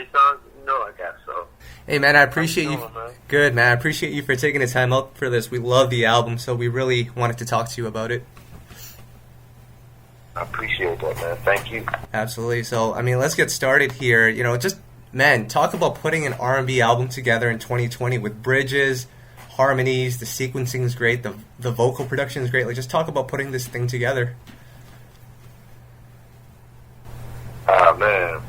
Trey Songz, you know I got so. Hey man, I appreciate How you. you doing, man? Good man, I appreciate you for taking the time out for this. We love the album, so we really wanted to talk to you about it. I appreciate that, man. Thank you. Absolutely. So, I mean, let's get started here. You know, just man, talk about putting an R&B album together in 2020 with bridges, harmonies, the sequencing is great, the vocal production is great. Like, just talk about putting this thing together. Man,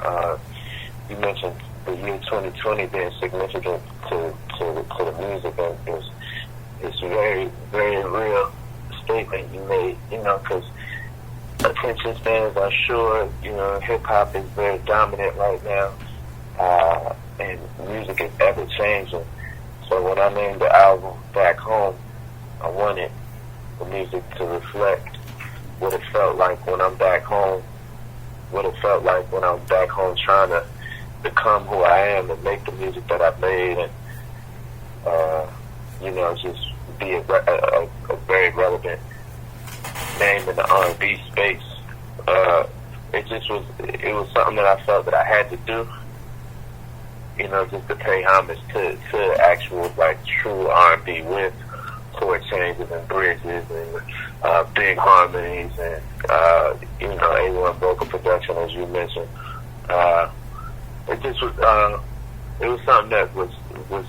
you mentioned the year 2020 being significant to the music, and it's very, very real statement you made, you know, because attention spans are short, you know, hip-hop is very dominant right now, and music is ever-changing. So when I named the album Back Home, I wanted the music to reflect what it felt like when I'm back home, what it felt like when I'm back home trying to become who I am and make the music that I've made, and you know, just be a very relevant name in the R&B space. It was something that I felt that I had to do, you know, just to pay homage to actual, like, true R&B with chord changes and bridges and big harmonies and you know, A1 vocal production, as you mentioned. It just was it was something that was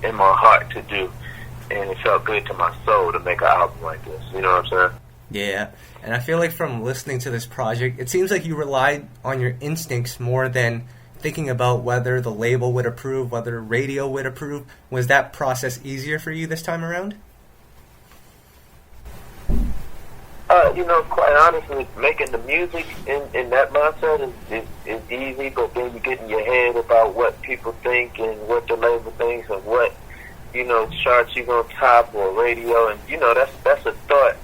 in my heart to do, and it felt good to my soul to make an album like this. You know what I'm saying? Yeah, and I feel like from listening to this project, it seems like you relied on your instincts more than thinking about whether the label would approve, whether radio would approve. Was that process easier for you this time around? You know, quite honestly, making the music in that mindset is easy, but then you get in your head about what people think and what the label thinks and what, you know, charts you're going to top or radio, and, you know, that's a thought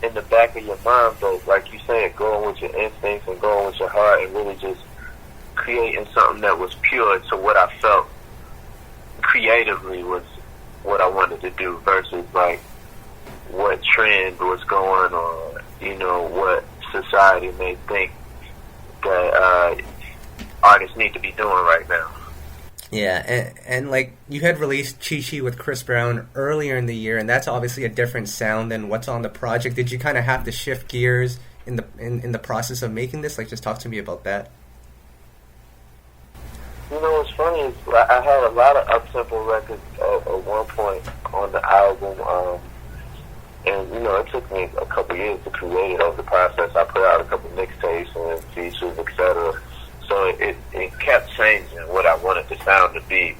in the back of your mind, but like you said, going with your instincts and going with your heart and really just creating something that was pure to what I felt creatively was what I wanted to do versus, like, what trend was going on, you know, what society may think that artists need to be doing right now. Yeah, and like, you had released Chi Chi with Chris Brown earlier in the year, and that's obviously a different sound than what's on the project. Did you kind of have to shift gears in the process of making this? Like, just talk to me about that. You know, what's funny is I had a lot of up-tempo records at one point on the album, and, you know, it took me a couple years to create it over the process. I put out a couple mixtapes and features, etc. So it kept changing what I wanted the sound to be.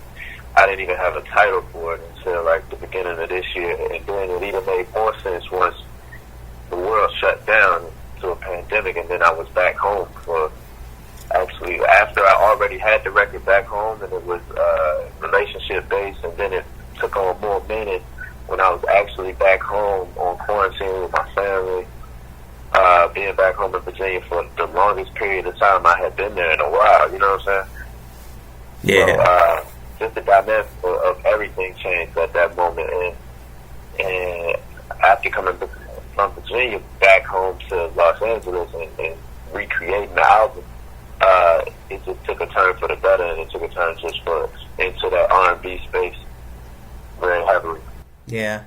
I didn't even have a title for it until, like, the beginning of this year. And then it even made more sense once the world shut down to a pandemic, and then I was back home for, actually, after I already had the record Back Home, and it was relationship-based, and then it took on more meaning when I was actually back home on quarantine with my family, being back home in Virginia for the longest period of time I had been there in a while, you know what I'm saying? Yeah. So, just the dynamic of everything changed at that moment, and after coming from Virginia back home to Los Angeles and recreating the album, it just took a turn for the better, and it took a turn just for into that R&B space very heavily. Yeah,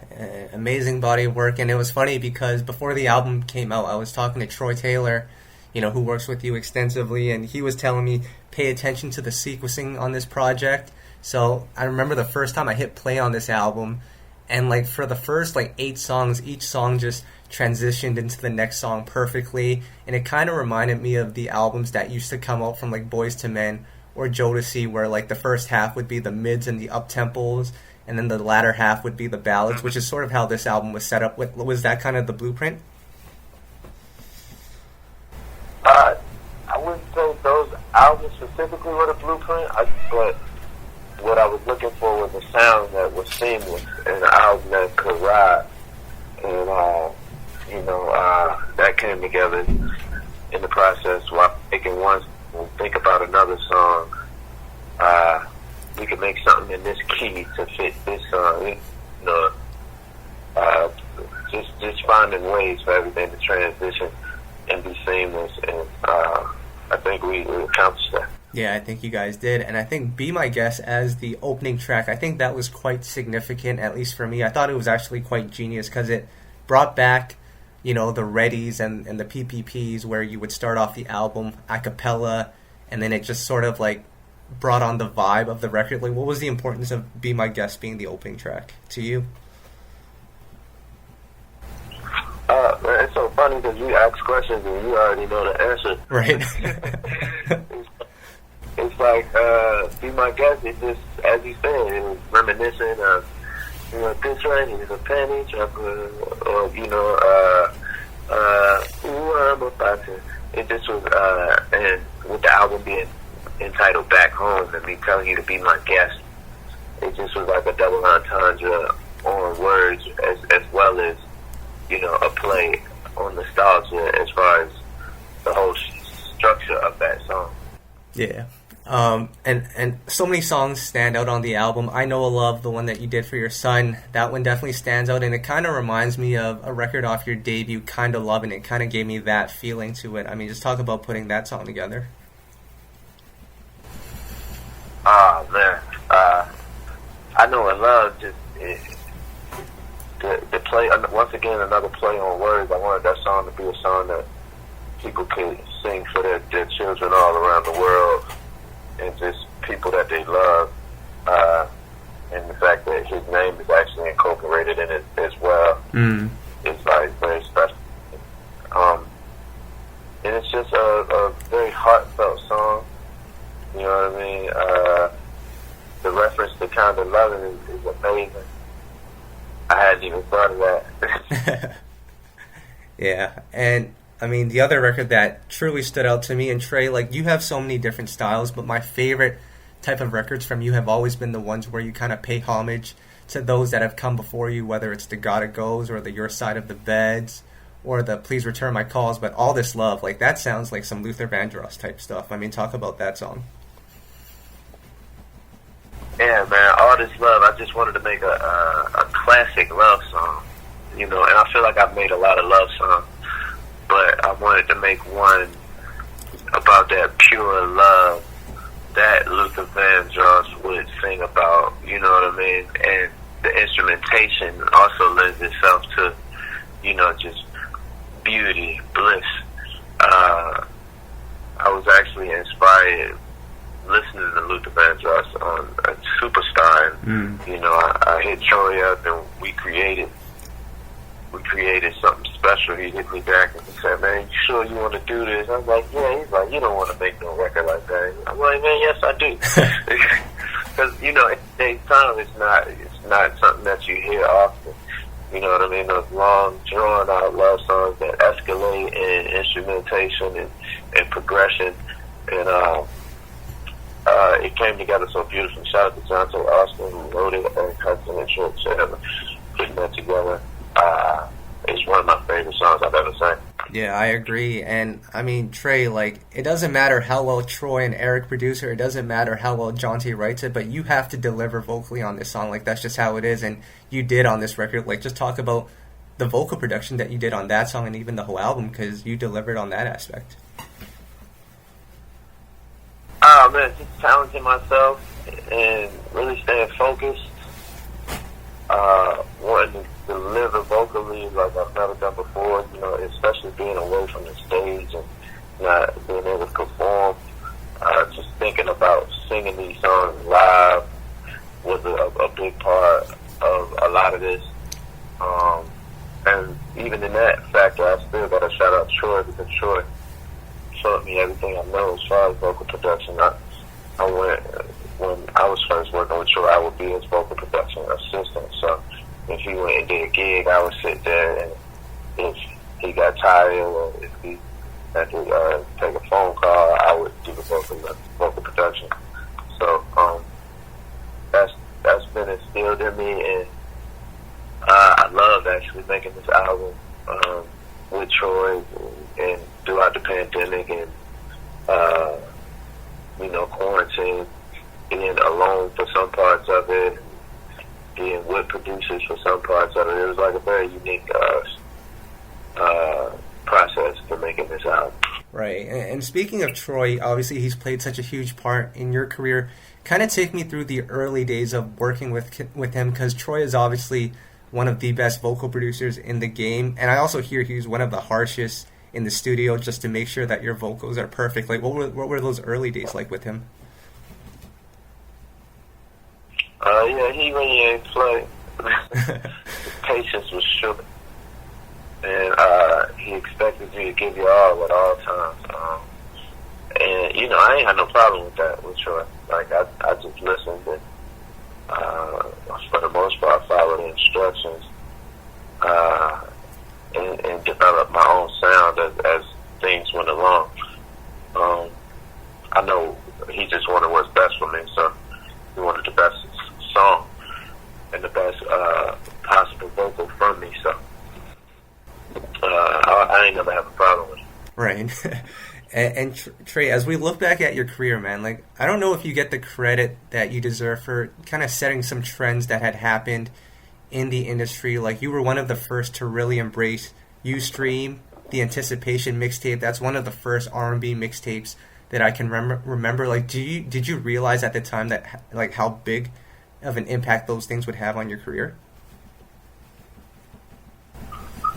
amazing body of work, and it was funny because before the album came out, I was talking to Troy Taylor, you know, who works with you extensively, and he was telling me, pay attention to the sequencing on this project. So I remember the first time I hit play on this album, and, like, for the first, like, 8 songs, each song just transitioned into the next song perfectly, and it kind of reminded me of the albums that used to come out from, like, Boyz II Men or Jodeci, where, like, the first half would be the mids and the up-tempos, and then the latter half would be the ballads, which is sort of how this album was set up. Was that kind of the blueprint? I wouldn't say those albums specifically were the blueprint, but what I was looking for was a sound that was seamless and an album that could ride. And, you know, that came together in the process while making one, think about another song. We could make something in this key to fit this song. You know, just finding ways for everything to transition and be seamless, and I think we accomplished that. Yeah, I think you guys did. And I think Be My Guest as the opening track, I think that was quite significant, at least for me. I thought it was actually quite genius because it brought back, the Readies and the PPPs where you would start off the album a cappella and then it just sort of like brought on the vibe of the record. Like, what was the importance of Be My Guest being the opening track to you? It's so funny because you ask questions and you already know the answer. Right. It's like, Be My Guest, it just, as you said, it was reminiscent of, this right here is a penny dropper, or, ooh, I'm about to. It just was, and with the album being entitled Back Home and me telling you to be my guest, it just was like a double entendre on words as well as, a play on nostalgia as far as the whole structure of that song. Yeah. And so many songs stand out on the album. I Know a Love, the one that you did for your son, that one definitely stands out, and it kind of reminds me of a record off your debut, Kinda Love, and it kind of gave me that feeling to it. I mean, just talk about putting that song together. Oh, man. I Know a Love, just the play, once again, another play on words. I wanted that song to be a song that people could sing for their children all around the world, and just people that they love, and the fact that his name is actually incorporated in it as well. It's like very special. And it's just a very heartfelt song. You know what I mean? The reference to Kinda Loving is amazing. I hadn't even thought of that. Yeah, and I mean, the other record that truly stood out to me, and Trey, like, you have so many different styles, but my favorite type of records from you have always been the ones where you kind of pay homage to those that have come before you, whether it's the God It Goes or the Your Side of the Beds or the Please Return My Calls, but All This Love, like, that sounds like some Luther Vandross type stuff. I mean, talk about that song. Yeah, man, All This Love, I just wanted to make a classic love song, and I feel like I've made a lot of love songs, but I wanted to make one about that pure love that Luther Vandross would sing about, you know what I mean? And the instrumentation also lends itself to, just beauty, bliss. I was actually inspired listening to Luther Vandross on Superstar, and I hit Troy up and we created something special. He hit me back and he said, "Man, you sure you want to do this?" I was like, "Yeah." He's like, "You don't want to make no record like that." I'm like, "Man, yes, I do." Because at the same time, it's not something that you hear often. You know what I mean? Those long, drawn out love songs that escalate in instrumentation and progression, and it came together so beautifully. Shout out to John T. Austin, who wrote it, and Hudson and Trey Songz putting that together. It's one of my favorite songs I've ever sang. Yeah, I agree. And I mean, Trey, like, it doesn't matter how well Troy and Eric produce it, it doesn't matter how well John T writes it, but you have to deliver vocally on this song. Like, that's just how it is. And you did on this record. Like, just talk about the vocal production that you did on that song and even the whole album, because you delivered on that aspect. Oh, man, just challenging myself and really staying focused. Wanting to deliver vocally like I've never done before, especially being away from the stage and not being able to perform. Just thinking about singing these songs live was a big part of a lot of this. And even in that factor, I still got to shout out Troy, because Troy taught me everything I know as far as vocal production. I went, when I was first working with Troy, I would be his vocal production assistant. So if he went and did a gig, I would sit there, and if he got tired or if he had to take a phone call, I would do the vocal production. So that's been instilled in me, and I love actually making this album with Troy and throughout the pandemic and quarantine, being alone for some parts of it, being with producers for some parts of it. It was like a very unique process for making this album. Right. And speaking of Troy, obviously he's played such a huge part in your career. Kind of take me through the early days of working with him, because Troy is obviously one of the best vocal producers in the game, and I also hear he's one of the harshest in the studio just to make sure that your vocals are perfect. Like, what were those early days like with him? Yeah, he really ain't play. His patience was short, and he expected you to give you all at all times. And you know, I ain't had no problem with that with Troy. Like, I just listened and for the most part followed the instructions and developed my own sound as things went along. I know he just wanted what's best for me, so he wanted the best song and the best possible vocal from me. So I ain't never have a problem with it. Right. And Trey, as we look back at your career, man, like, I don't know if you get the credit that you deserve for kind of setting some trends that had happened in the industry. Like, you were one of the first to really embrace Ustream, the Anticipation mixtape. That's one of the first R&B mixtapes that I can remember. Like, did you realize at the time that, like, how big of an impact those things would have on your career?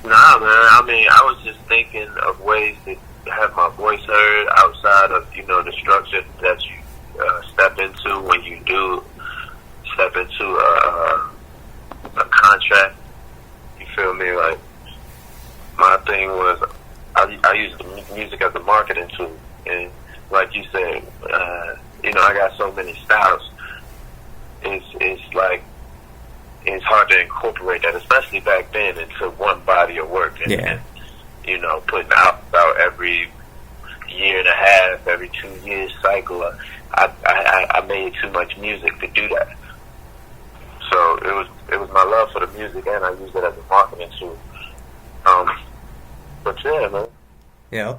Nah, man. I mean, I was just thinking of ways to have my voice heard outside of, you know, the structure that you step into when you do step into a contract. You feel me? Like, my thing was I used the music as a marketing tool, and like you said, you know, I got so many styles. It's like it's hard to incorporate that, especially back then, into one body of work. And you know, putting out every year and a half, every 2 years cycle. I made too much music to do that. So it was my love for the music, and I used it as a marketing tool. But yeah, man. Yeah,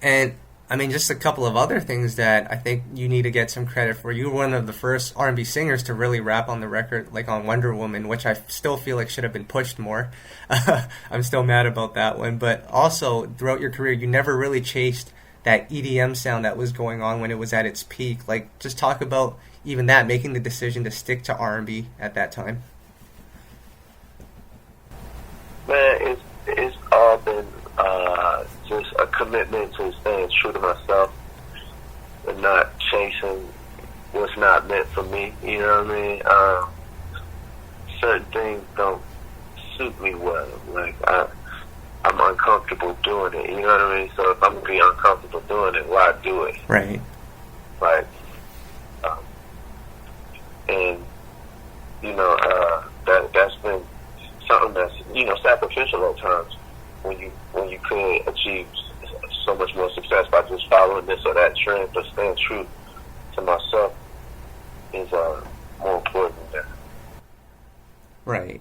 and I mean, just a couple of other things that I think you need to get some credit for. You were one of the first R&B singers to really rap on the record, like on Wonder Woman, which I still feel like should have been pushed more. I'm still mad about that one. But also, throughout your career, you never really chased that EDM sound that was going on when it was at its peak. Like, just talk about even that, making the decision to stick to R&B at that time. Man, it's all been just a commitment to staying true to myself and not chasing what's not meant for me. You know what I mean? Certain things don't suit me well. Like, I'm uncomfortable doing it. You know what I mean? So if I'm gonna be uncomfortable doing it, why do it? Right. Like, and you know, that's been something that's, you know, sacrificial at times when you could achieve so much more success by just following this or that trend. But staying true to myself is more important than that. Right.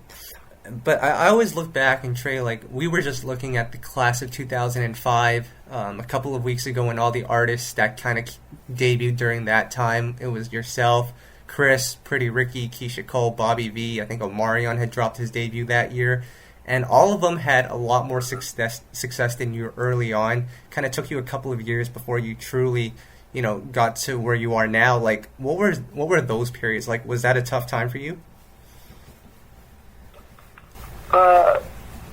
But I always look back and Trey, like, we were just looking at the class of 2005 a couple of weeks ago, and all the artists that kind of debuted during that time. It was yourself, Chris, Pretty Ricky, Keisha Cole, Bobby V. I think Omarion had dropped his debut that year. And all of them had a lot more success than you early on. Kind of took you a couple of years before you truly, you know, got to where you are now. Like, what were those periods like? Was that a tough time for you?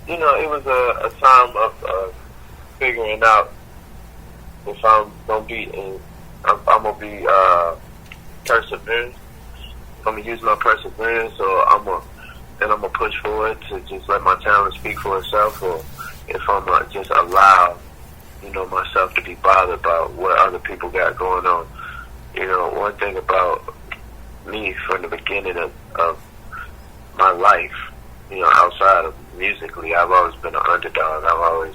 You know, it was a time of figuring out if I'm gonna be perseverance. I'm gonna use my perseverance, or I'm gonna push forward to just let my talent speak for itself, or if I'm gonna just allow, you know, myself to be bothered by what other people got going on. You know, one thing about me from the beginning of my life, you know, outside of musically, I've always been an underdog. I've always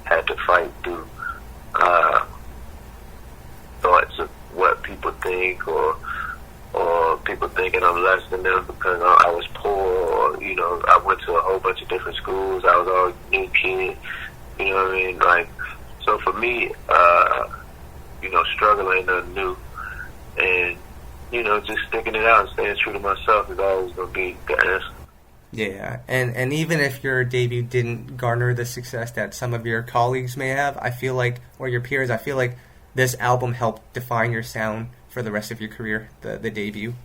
had to fight through thoughts of what people think, or people thinking I'm less than them because I was poor, or, you know, I went to a whole bunch of different schools. I was always a new kid, you know what I mean? Like, so for me, you know, struggle ain't nothing new, and, you know, just sticking it out and staying true to myself is always going to be the answer. Yeah, and even if your debut didn't garner the success that some of your colleagues may have, I feel like, or your peers, I feel like this album helped define your sound for the rest of your career, the debut.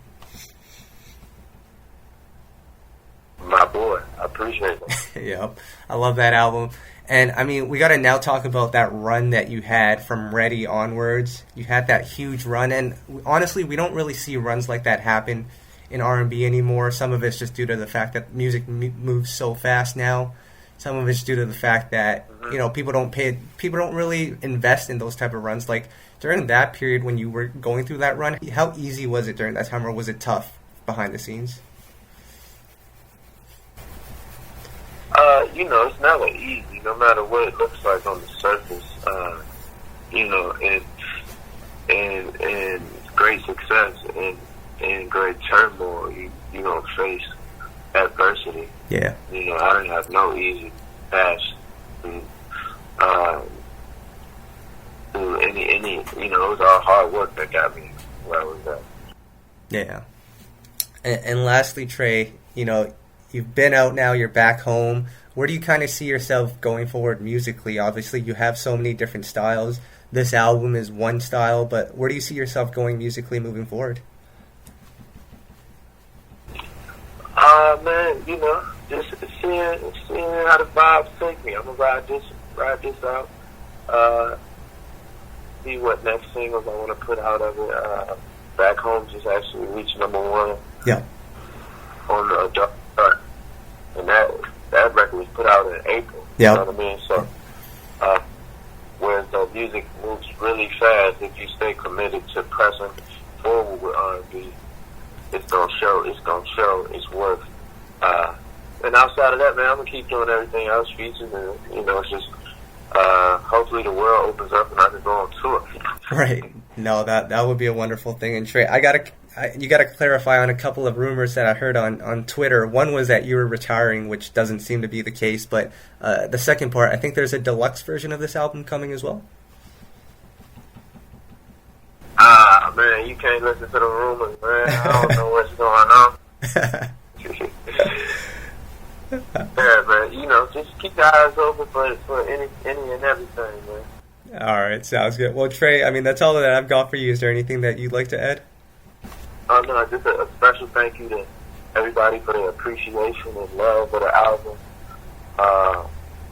My boy, I appreciate it. Yep, I love that album. And I mean, we got to now talk about that run that you had from Ready onwards. You had that huge run, and honestly, we don't really see runs like that happen in R&B anymore. Some of it's just due to the fact that music moves so fast now. Some of it's due to the fact that people don't really invest in those type of runs. Like during that period when you were going through that run, how easy was it during that time, or was it tough behind the scenes? It's never easy, no matter what it looks like on the surface. And great success and great turmoil, you don't face adversity. Yeah. I didn't have no easy pass through any. It was all hard work that got me where I was at. Yeah. And lastly, Trey, you've been out now, you're back home. Where do you kind of see yourself going forward musically? Obviously, you have so many different styles. This album is one style, but where do you see yourself going musically moving forward? Man, just seeing how the vibes take me. I'm gonna ride this out. See what next singles I want to put out of it. Back Home just actually reached #1. Yeah. On the adult chart, and that record was put out in April. Yeah. You know what I mean? So, whereas the music moves really fast, if you stay committed to pressing forward with R&B, it's gonna show its worth. And outside of that, man, I'm gonna keep doing everything else, features, and it's just hopefully the world opens up and I can go on tour. Right. No, that would be a wonderful thing. And Trey, you gotta clarify on a couple of rumors that I heard on Twitter. One was that you were retiring, which doesn't seem to be the case. But the second part, I think there's a deluxe version of this album coming as well. Man, you can't listen to the rumors, man. I don't know what's going on. Yeah, man. Just keep your eyes open for any and everything, man. All right, sounds good. Well, Trey, I mean, that's all that I've got for you. Is there anything that you'd like to add? No, just a special thank you to everybody for their appreciation and love for the album.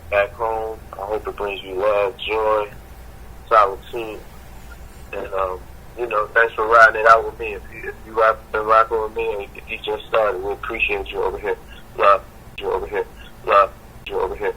Back Home, I hope it brings you love, joy, solitude, and thanks for riding it out with me. If you been rocking with me, and if you just started, we appreciate you over here. Love you over here. Love you over here.